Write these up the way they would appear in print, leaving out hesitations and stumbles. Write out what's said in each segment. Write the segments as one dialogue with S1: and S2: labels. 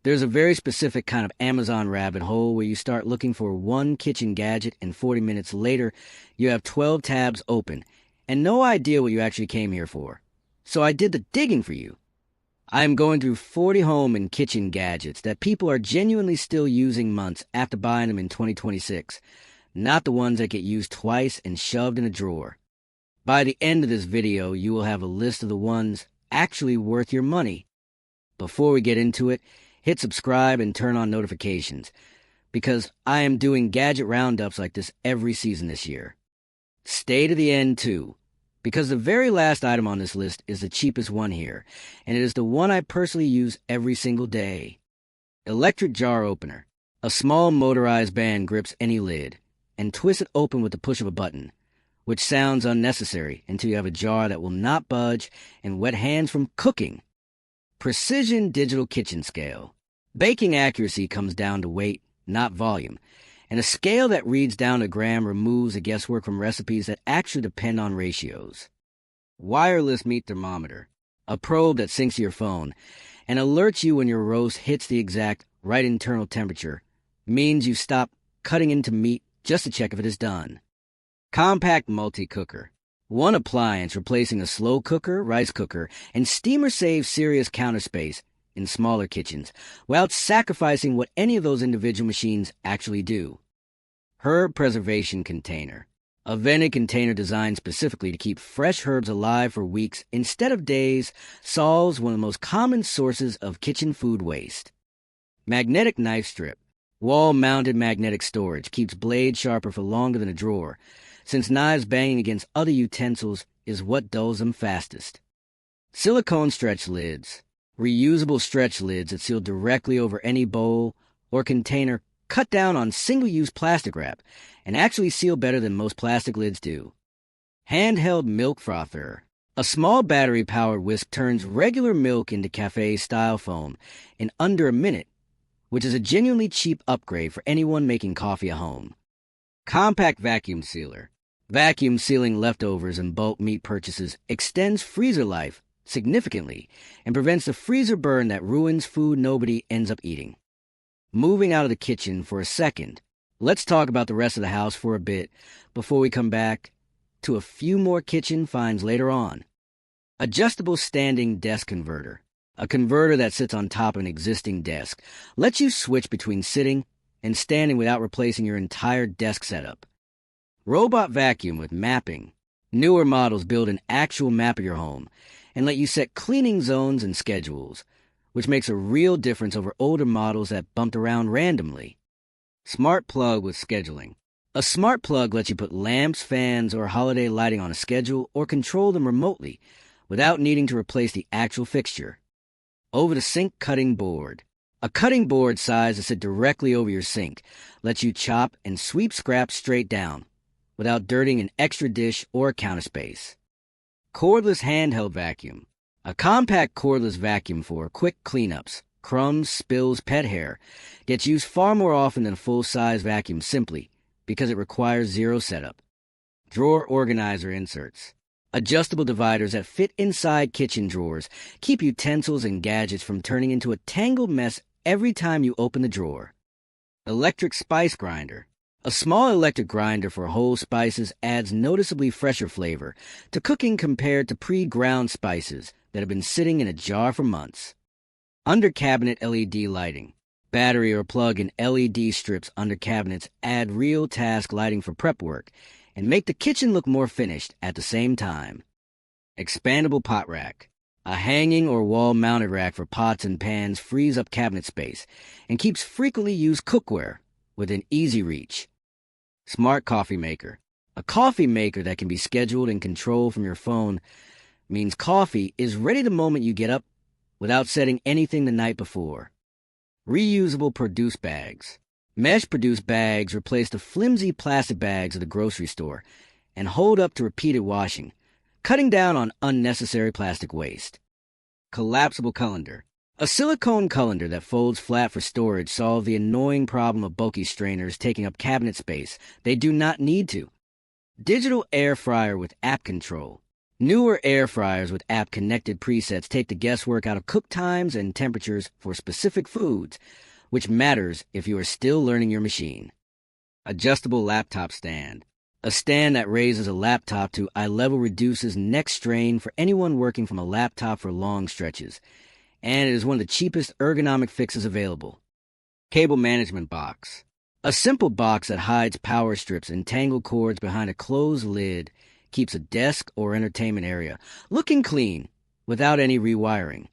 S1: There's a very specific kind of Amazon rabbit hole where you start looking for one kitchen gadget and 40 minutes later, you have 12 tabs open and no idea what you actually came here for. So I did the digging for you. I am going through 40 home and kitchen gadgets that people are genuinely still using months after buying them in 2026, not the ones that get used twice and shoved in a drawer. By the end of this video, you will have a list of the ones actually worth your money. Before we get into it, hit subscribe and turn on notifications, because I am doing gadget roundups like this every season this year. Stay to the end too, because the very last item on this list is the cheapest one here, and it is the one I personally use every single day. Electric jar opener. A small motorized band grips any lid and twists it open with the push of a button, which sounds unnecessary until you have a jar that will not budge and wet hands from cooking. Precision digital kitchen scale. Baking accuracy comes down to weight, not volume, and a scale that reads down a gram removes the guesswork from recipes that actually depend on ratios. Wireless meat thermometer. A probe that syncs to your phone and alerts you when your roast hits the exact right internal temperature, means you stop cutting into meat just to check if it is done. Compact multi-cooker. One appliance replacing a slow cooker, rice cooker, and steamer saves serious counter space in smaller kitchens, without sacrificing what any of those individual machines actually do. Herb preservation container. A vented container designed specifically to keep fresh herbs alive for weeks instead of days, solves one of the most common sources of kitchen food waste. Magnetic knife strip. Wall-mounted magnetic storage keeps blades sharper for longer than a drawer, since knives banging against other utensils is what dulls them fastest. Silicone stretch lids. Reusable stretch lids that seal directly over any bowl or container cut down on single-use plastic wrap and actually seal better than most plastic lids do. Handheld milk frother. A small battery-powered whisk turns regular milk into cafe-style foam in under a minute, which is a genuinely cheap upgrade for anyone making coffee at home. Compact vacuum sealer. Vacuum sealing leftovers and bulk meat purchases extends freezer life significantly and prevents the freezer burn that ruins food nobody ends up eating. Moving out of the kitchen for a second, let's talk about the rest of the house for a bit before we come back to a few more kitchen finds later on. Adjustable standing desk converter. A converter that sits on top of an existing desk lets you switch between sitting and standing without replacing your entire desk setup. Robot vacuum with mapping. Newer models build an actual map of your home and let you set cleaning zones and schedules, which makes a real difference over older models that bumped around randomly. Smart plug with scheduling. A smart plug lets you put lamps, fans, or holiday lighting on a schedule or control them remotely without needing to replace the actual fixture. Over-the-sink cutting board. A cutting board size that sits directly over your sink lets you chop and sweep scraps straight down without dirtying an extra dish or counter space. Cordless handheld vacuum. A compact cordless vacuum for quick cleanups, crumbs, spills, pet hair, gets used far more often than a full-size vacuum simply because it requires zero setup. Drawer organizer inserts. Adjustable dividers that fit inside kitchen drawers keep utensils and gadgets from turning into a tangled mess every time you open the drawer. Electric spice grinder. A small electric grinder for whole spices adds noticeably fresher flavor to cooking compared to pre-ground spices that have been sitting in a jar for months. Under cabinet LED lighting. Battery or plug-in LED strips under cabinets add real task lighting for prep work and make the kitchen look more finished at the same time. Expandable pot rack. A hanging or wall-mounted rack for pots and pans frees up cabinet space and keeps frequently used cookware within easy reach. Smart coffee maker. A coffee maker that can be scheduled and controlled from your phone means coffee is ready the moment you get up without setting anything the night before. Reusable produce bags. Mesh produce bags replace the flimsy plastic bags of the grocery store and hold up to repeated washing, cutting down on unnecessary plastic waste. Collapsible colander. A silicone colander that folds flat for storage solves the annoying problem of bulky strainers taking up cabinet space they do not need to. Digital air fryer with app control. Newer air fryers with app-connected presets take the guesswork out of cook times and temperatures for specific foods, which matters if you are still learning your machine. Adjustable laptop stand. A stand that raises a laptop to eye level reduces neck strain for anyone working from a laptop for long stretches, and it is one of the cheapest ergonomic fixes available. Cable management box. A simple box that hides power strips and tangled cords behind a closed lid keeps a desk or entertainment area looking clean without any rewiring.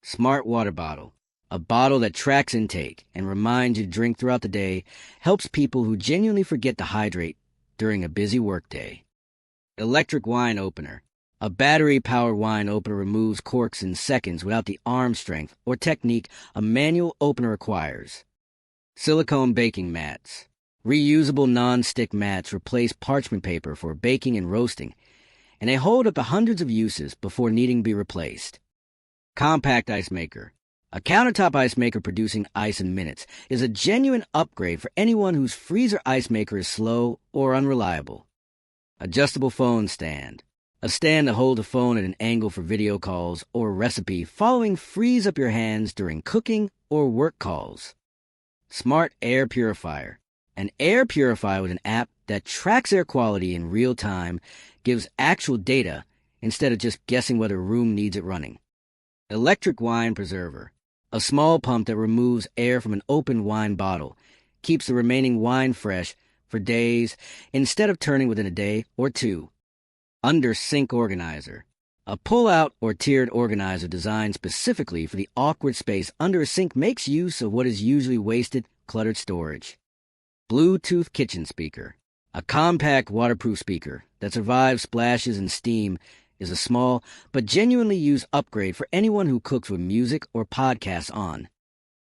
S1: Smart water bottle. A bottle that tracks intake and reminds you to drink throughout the day helps people who genuinely forget to hydrate during a busy workday. Electric wine opener. A battery-powered wine opener removes corks in seconds without the arm strength or technique a manual opener requires. Silicone baking mats. Reusable non-stick mats replace parchment paper for baking and roasting, and they hold up to hundreds of uses before needing to be replaced. Compact ice maker. A countertop ice maker producing ice in minutes is a genuine upgrade for anyone whose freezer ice maker is slow or unreliable. Adjustable phone stand. A stand to hold a phone at an angle for video calls or recipe following frees up your hands during cooking or work calls. Smart air purifier. An air purifier with an app that tracks air quality in real time gives actual data instead of just guessing whether a room needs it running. Electric wine preserver. A small pump that removes air from an open wine bottle keeps the remaining wine fresh for days instead of turning within a day or two. Under sink organizer. A pull-out or tiered organizer designed specifically for the awkward space under a sink makes use of what is usually wasted, cluttered storage. Bluetooth kitchen speaker. A compact waterproof speaker that survives splashes and steam is a small but genuinely used upgrade for anyone who cooks with music or podcasts on.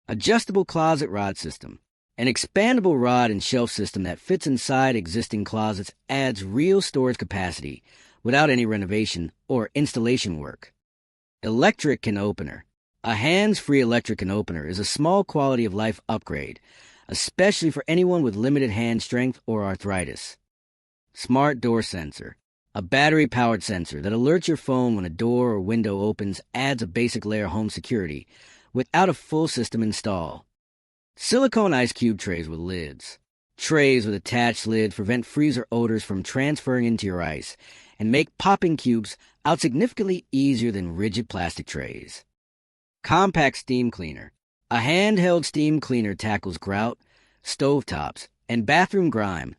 S1: Adjustable closet rod system. An expandable rod and shelf system that fits inside existing closets adds real storage capacity without any renovation or installation work. Electric can opener. A hands-free electric can opener is a small quality of life upgrade, especially for anyone with limited hand strength or arthritis. Smart door sensor. A battery-powered sensor that alerts your phone when a door or window opens adds a basic layer of home security without a full system install. Silicone ice cube trays with lids. Trays with attached lids prevent freezer odors from transferring into your ice and make popping cubes out significantly easier than rigid plastic trays. Compact steam cleaner. A handheld steam cleaner tackles grout, stovetops, and bathroom grime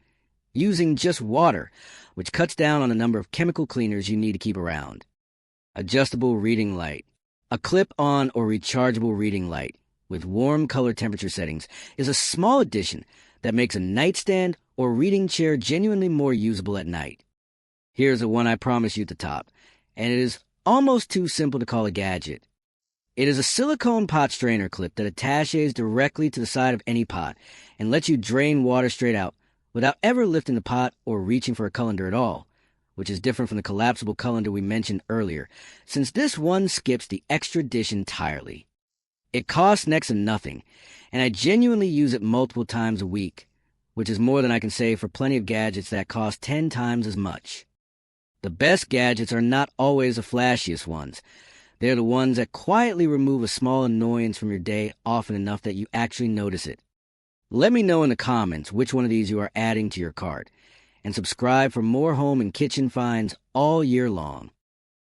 S1: using just water, which cuts down on the number of chemical cleaners you need to keep around. Adjustable reading light. A clip-on or rechargeable reading light with warm color temperature settings is a small addition that makes a nightstand or reading chair genuinely more usable at night. Here's the one I promised you at the top, and it is almost too simple to call a gadget. It is a silicone pot strainer clip that attaches directly to the side of any pot and lets you drain water straight out without ever lifting the pot or reaching for a colander at all, which is different from the collapsible colander we mentioned earlier, since this one skips the extra dish entirely. It costs next to nothing, and I genuinely use it multiple times a week, which is more than I can say for plenty of gadgets that cost 10 times as much. The best gadgets are not always the flashiest ones. They're the ones that quietly remove a small annoyance from your day often enough that you actually notice it. Let me know in the comments which one of these you are adding to your cart, and subscribe for more home and kitchen finds all year long.